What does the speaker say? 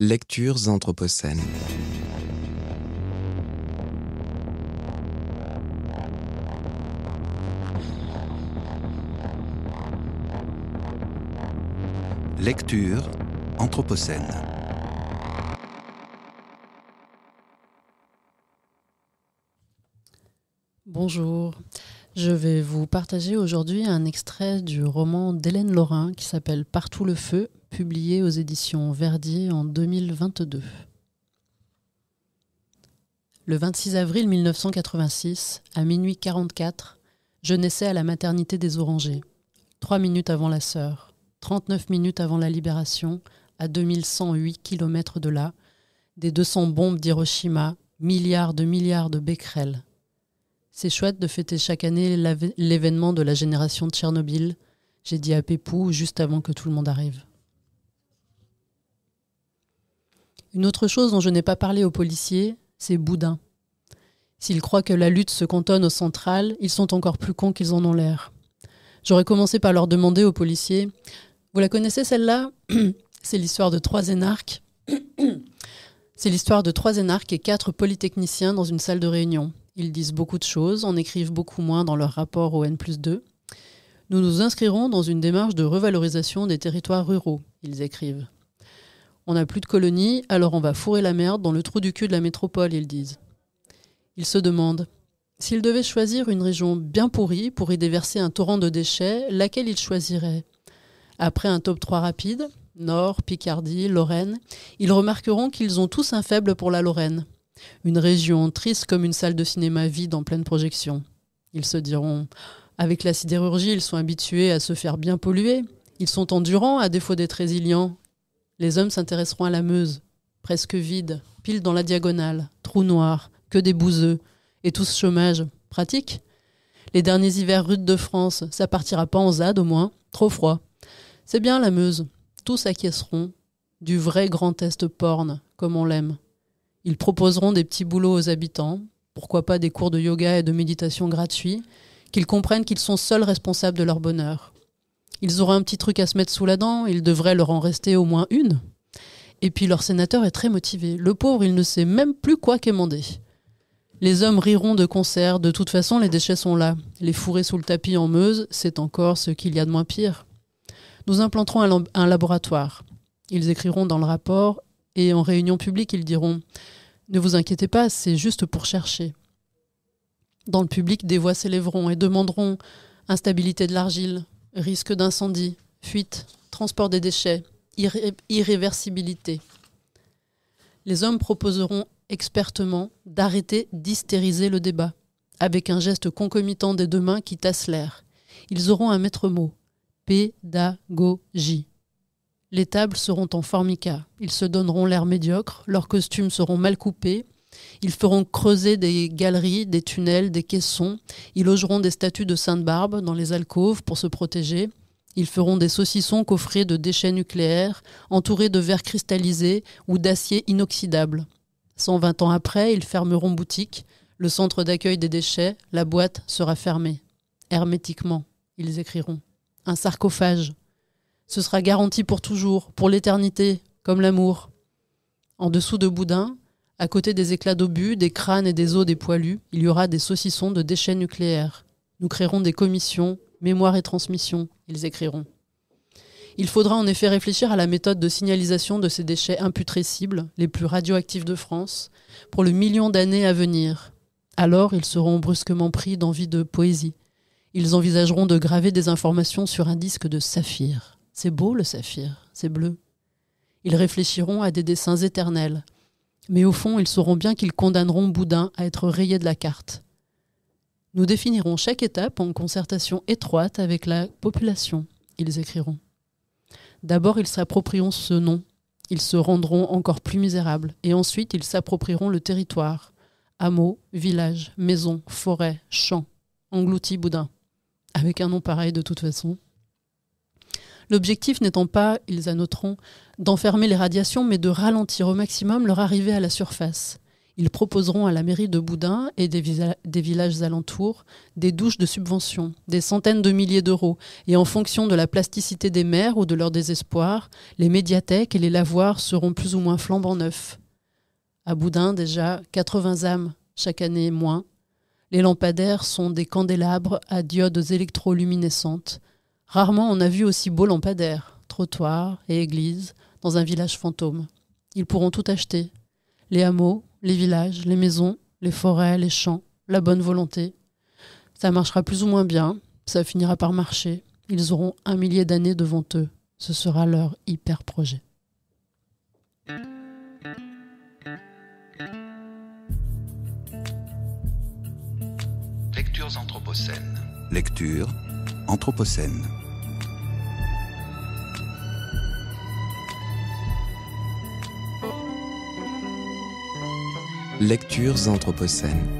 Lectures anthropocènes. Lecture anthropocène. Bonjour, je vais vous partager aujourd'hui un extrait du roman d'Hélène Laurin qui s'appelle « Partout le feu », publié aux éditions Verdier en 2022. Le 26 avril 1986, à minuit 44, je naissais à la maternité des Orangers, 3 minutes avant la Sœur, 39 minutes avant la Libération, à 2108 km de là, des 200 bombes d'Hiroshima, milliards de becquerels. C'est chouette de fêter chaque année l'événement de la génération de Tchernobyl, j'ai dit à Pépou juste avant que tout le monde arrive. Une autre chose dont je n'ai pas parlé aux policiers, c'est Boudin. S'ils croient que la lutte se cantonne aux centrales, ils sont encore plus cons qu'ils en ont l'air. J'aurais commencé par leur demander aux policiers « Vous la connaissez celle-là ?» C'est l'histoire de 3 énarques. C'est l'histoire de 3 énarques et 4 polytechniciens dans une salle de réunion. Ils disent beaucoup de choses, en écrivent beaucoup moins dans leur rapport au N+2. Nous nous inscrirons dans une démarche de revalorisation des territoires ruraux, ils écrivent. On n'a plus de colonies, alors on va fourrer la merde dans le trou du cul de la métropole, ils disent. Ils se demandent, s'ils devaient choisir une région bien pourrie pour y déverser un torrent de déchets, laquelle ils choisiraient ? Après un top 3 rapide, Nord, Picardie, Lorraine, ils remarqueront qu'ils ont tous un faible pour la Lorraine. Une région triste comme une salle de cinéma vide en pleine projection. Ils se diront, avec la sidérurgie, ils sont habitués à se faire bien polluer. Ils sont endurants à défaut d'être résilients. Les hommes s'intéresseront à la Meuse, presque vide, pile dans la diagonale, trou noir, que des bouseux, et tout ce chômage. Pratique ? Les derniers hivers rudes de France, ça partira pas en ZAD au moins, trop froid. C'est bien la Meuse, tous acquiesceront, du vrai Grand Est porn, comme on l'aime. Ils proposeront des petits boulots aux habitants, pourquoi pas des cours de yoga et de méditation gratuits, qu'ils comprennent qu'ils sont seuls responsables de leur bonheur. Ils auront un petit truc à se mettre sous la dent, il devrait leur en rester au moins une. Et puis leur sénateur est très motivé. Le pauvre, il ne sait même plus quoi quémander. Les hommes riront de concert, de toute façon les déchets sont là. Les fourrer sous le tapis en Meuse, c'est encore ce qu'il y a de moins pire. Nous implanterons un laboratoire. Ils écriront dans le rapport et en réunion publique, ils diront « Ne vous inquiétez pas, c'est juste pour chercher ». Dans le public, des voix s'élèveront et demanderont instabilité de l'argile, risque d'incendie, fuite, transport des déchets, irréversibilité. Les hommes proposeront expertement d'arrêter d'hystériser le débat, avec un geste concomitant des 2 mains qui tassent l'air. Ils auront un maître mot, pédagogie. Les tables seront en formica, ils se donneront l'air médiocre, leurs costumes seront mal coupés, ils feront creuser des galeries, des tunnels, des caissons, ils logeront des statues de Sainte-Barbe dans les alcôves pour se protéger, ils feront des saucissons coffrés de déchets nucléaires, entourés de verre cristallisé ou d'acier inoxydable. 120 ans après, ils fermeront boutique, le centre d'accueil des déchets, la boîte sera fermée. Hermétiquement, ils écriront. Un sarcophage. Ce sera garanti pour toujours, pour l'éternité, comme l'amour. En dessous de Boudin, à côté des éclats d'obus, des crânes et des os des poilus, il y aura des saucissons de déchets nucléaires. Nous créerons des commissions, mémoire et transmission, ils écriront. Il faudra en effet réfléchir à la méthode de signalisation de ces déchets imputrescibles, les plus radioactifs de France, pour le million d'années à venir. Alors, ils seront brusquement pris d'envie de poésie. Ils envisageront de graver des informations sur un disque de saphir. C'est beau le saphir, c'est bleu. Ils réfléchiront à des dessins éternels. Mais au fond, ils sauront bien qu'ils condamneront Boudin à être rayé de la carte. Nous définirons chaque étape en concertation étroite avec la population, ils écriront. D'abord, ils s'approprieront ce nom. Ils se rendront encore plus misérables. Et ensuite, ils s'approprieront le territoire. Hameaux, villages, maisons, forêts, champs. Englouti Boudin. Avec un nom pareil de toute façon. L'objectif n'étant pas, ils annoteront, d'enfermer les radiations, mais de ralentir au maximum leur arrivée à la surface. Ils proposeront à la mairie de Boudin et des villages alentours des douches de subvention, des centaines de milliers d'euros. Et en fonction de la plasticité des maires ou de leur désespoir, les médiathèques et les lavoirs seront plus ou moins flambant neufs. À Boudin, déjà, 80 âmes, chaque année moins. Les lampadaires sont des candélabres à diodes électroluminescentes. Rarement on a vu aussi beaux lampadaires, trottoirs et églises, dans un village fantôme. Ils pourront tout acheter. Les hameaux, les villages, les maisons, les forêts, les champs, la bonne volonté. Ça marchera plus ou moins bien, ça finira par marcher. Ils auront 1 millier d'années devant eux. Ce sera leur hyper projet. Lectures anthropocènes. Lecture anthropocène. Lectures anthropocènes.